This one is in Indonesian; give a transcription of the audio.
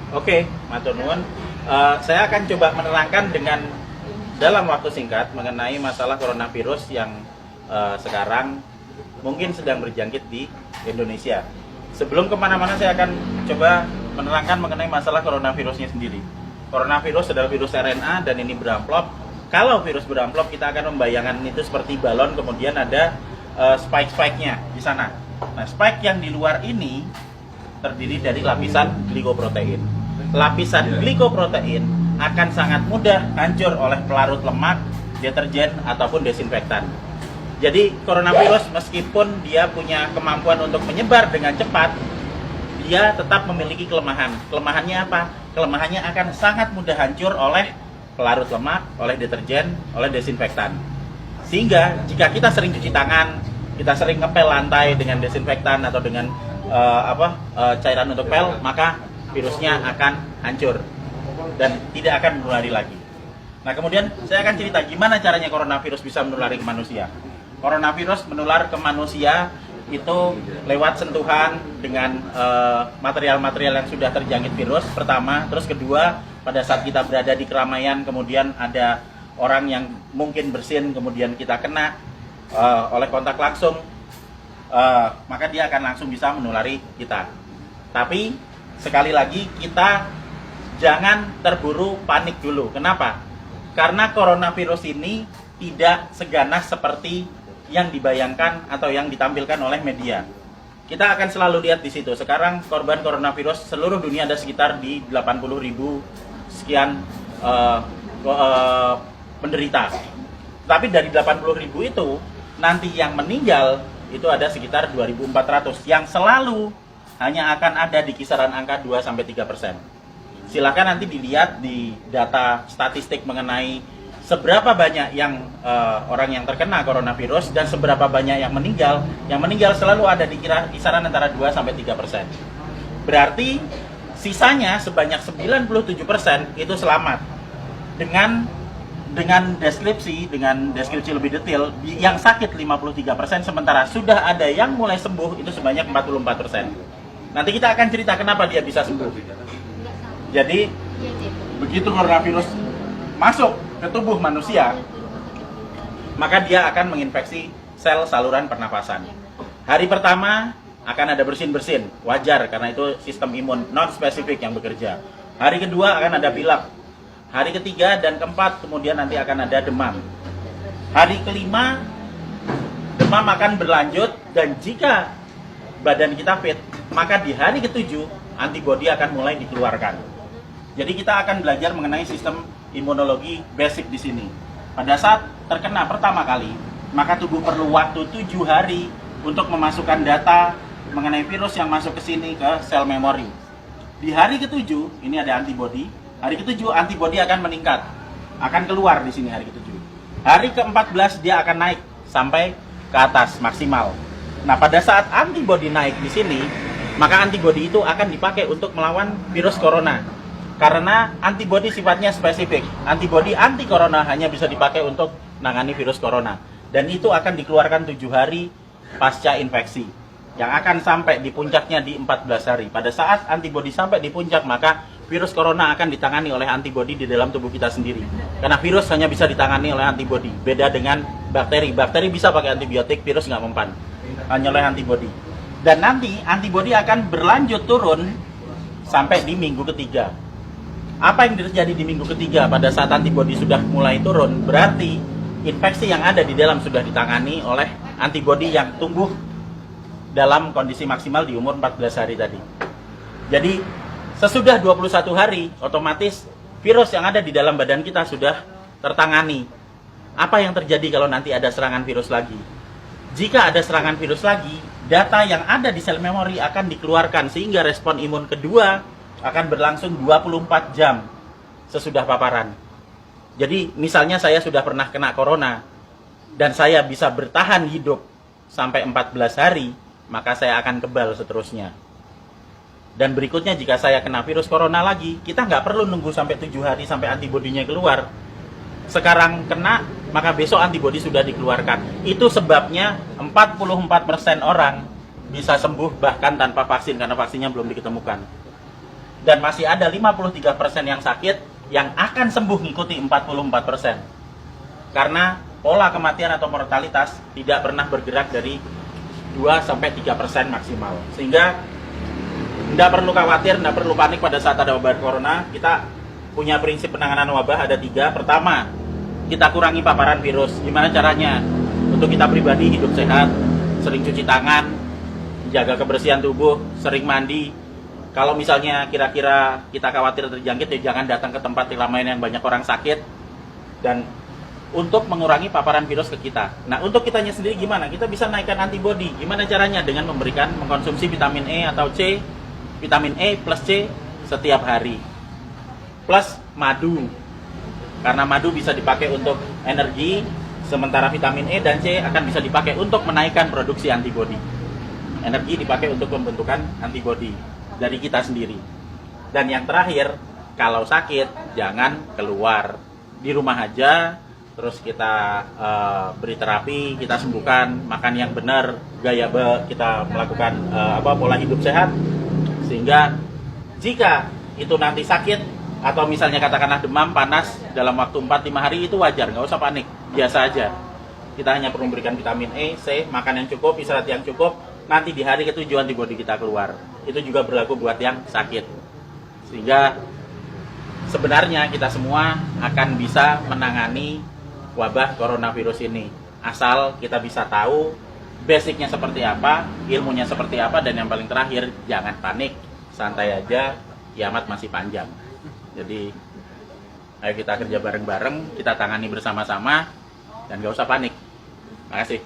Oke, matur nuwun. Saya akan coba menerangkan dengan dalam waktu singkat mengenai masalah coronavirus yang sekarang mungkin sedang berjangkit di Indonesia. Sebelum kemana-mana saya akan coba menerangkan mengenai masalah coronavirusnya sendiri. Coronavirus adalah virus RNA dan ini beramplop. Kalau virus beramplop kita akan membayangkan itu seperti balon, kemudian ada spike-spike-nya di sana. Nah, spike yang di luar ini terdiri dari lapisan glikoprotein. Lapisan glikoprotein akan sangat mudah hancur oleh pelarut lemak, deterjen, ataupun desinfektan. Jadi coronavirus meskipun dia punya kemampuan untuk menyebar dengan cepat, dia tetap memiliki kelemahan. Kelemahannya apa? Kelemahannya akan sangat mudah hancur oleh pelarut lemak, oleh deterjen, oleh desinfektan. Sehingga jika kita sering cuci tangan, kita sering ngepel lantai dengan desinfektan atau dengan cairan untuk pel, maka virusnya akan hancur dan tidak akan menulari lagi. Nah, kemudian saya akan cerita gimana caranya coronavirus bisa menulari ke manusia. Coronavirus menular ke manusia itu lewat sentuhan dengan material-material yang sudah terjangkit virus pertama, terus kedua pada saat kita berada di keramaian, kemudian ada orang yang mungkin bersin, kemudian kita kena oleh kontak langsung, maka dia akan langsung bisa menulari kita. Tapi sekali lagi kita jangan terburu panik dulu. Kenapa? Karena coronavirus ini tidak seganas seperti yang dibayangkan atau yang ditampilkan oleh media. Kita akan selalu lihat di situ. Sekarang korban coronavirus seluruh dunia ada sekitar di 80.000 sekian penderita. Tapi dari 80.000 itu nanti yang meninggal itu ada sekitar 2.400 yang selalu hanya akan ada di kisaran angka 2-3%. Silakan nanti dilihat di data statistik mengenai seberapa banyak yang orang yang terkena coronavirus dan seberapa banyak yang meninggal. Yang meninggal selalu ada di kisaran antara 2-3%. Berarti sisanya sebanyak 97% itu selamat. Dengan deskripsi lebih detail, yang sakit 53%, sementara sudah ada yang mulai sembuh itu sebanyak 44%. Nanti kita akan cerita kenapa dia bisa sembuh. Jadi, begitu coronavirus masuk ke tubuh manusia, maka dia akan menginfeksi sel saluran pernapasan. Hari pertama akan ada bersin-bersin, wajar karena itu sistem imun non-spesifik yang bekerja. Hari kedua akan ada pilek. Hari ketiga dan keempat kemudian nanti akan ada demam. Hari kelima demam akan berlanjut dan jika badan kita fit, maka di hari ketujuh antibodi akan mulai dikeluarkan. Jadi kita akan belajar mengenai sistem imunologi basic di sini. Pada saat terkena pertama kali, maka tubuh perlu waktu 7 hari untuk memasukkan data mengenai virus yang masuk ke sini ke sel memori. Di hari ketujuh ini ada antibodi. Hari ketujuh antibodi akan meningkat, akan keluar di sini hari ketujuh. Hari ke-14 dia akan naik sampai ke atas maksimal. Nah, pada saat antibodi naik di sini, maka antibodi itu akan dipakai untuk melawan virus corona. Karena antibodi sifatnya spesifik. Antibodi anti corona hanya bisa dipakai untuk menangani virus corona. Dan itu akan dikeluarkan 7 hari pasca infeksi. Yang akan sampai di puncaknya di 14 hari. Pada saat antibodi sampai di puncak, maka virus corona akan ditangani oleh antibodi di dalam tubuh kita sendiri. Karena virus hanya bisa ditangani oleh antibodi. Beda dengan bakteri. Bakteri bisa pakai antibiotik, virus nggak mempan. Hanya oleh antibodi. Dan nanti antibodi akan berlanjut turun sampai di minggu ketiga. Apa yang terjadi di minggu ketiga pada saat antibodi sudah mulai turun? Berarti infeksi yang ada di dalam sudah ditangani oleh antibodi yang tumbuh dalam kondisi maksimal di umur 14 hari tadi. Jadi sesudah 21 hari otomatis virus yang ada di dalam badan kita sudah tertangani. Apa yang terjadi kalau nanti ada serangan virus lagi? Jika ada serangan virus lagi, data yang ada di sel memori akan dikeluarkan sehingga respon imun kedua akan berlangsung 24 jam sesudah paparan. Jadi misalnya saya sudah pernah kena corona dan saya bisa bertahan hidup sampai 14 hari, maka saya akan kebal seterusnya. Dan berikutnya jika saya kena virus corona lagi, kita nggak perlu nunggu sampai 7 hari sampai antibodinya keluar. Sekarang kena, maka besok antibodi sudah dikeluarkan. Itu sebabnya 44% orang bisa sembuh bahkan tanpa vaksin karena vaksinnya belum diketemukan. Dan masih ada 53% yang sakit yang akan sembuh ngikuti 44%. Karena pola kematian atau mortalitas tidak pernah bergerak dari 2-3% maksimal. Sehingga tidak perlu khawatir, tidak perlu panik pada saat ada wabah corona. Kita punya prinsip penanganan wabah ada 3. Pertama, kita kurangi paparan virus. Gimana caranya? Untuk kita pribadi hidup sehat, sering cuci tangan, jaga kebersihan tubuh, sering mandi. Kalau misalnya kira-kira kita khawatir terjangkit, ya jangan datang ke tempat keramaian yang banyak orang sakit. Dan untuk mengurangi paparan virus ke kita. Nah, untuk kitanya sendiri gimana? Kita bisa naikkan antibodi. Gimana caranya? Dengan mengkonsumsi vitamin E atau C, vitamin E plus C setiap hari. Plus madu. Karena madu bisa dipakai untuk energi, sementara vitamin E dan C akan bisa dipakai untuk menaikkan produksi antibodi. Energi dipakai untuk pembentukan antibodi dari kita sendiri. Dan yang terakhir, kalau sakit jangan keluar, di rumah aja. Terus kita beri terapi, kita sembuhkan, makan yang benar, kita melakukan pola hidup sehat, sehingga jika itu nanti sakit atau misalnya katakanlah demam, panas dalam waktu 4-5 hari itu wajar, nggak usah panik, biasa aja. Kita hanya perlu memberikan vitamin E, C, makan yang cukup, istirahat yang cukup, nanti di hari ketujuh antibodi kita keluar. Itu juga berlaku buat yang sakit. Sehingga sebenarnya kita semua akan bisa menangani wabah coronavirus ini, asal kita bisa tahu basicnya seperti apa, ilmunya seperti apa, dan yang paling terakhir jangan panik, santai aja, kiamat masih panjang. Jadi ayo kita kerja bareng-bareng, kita tangani bersama-sama, dan gak usah panik. Terima kasih.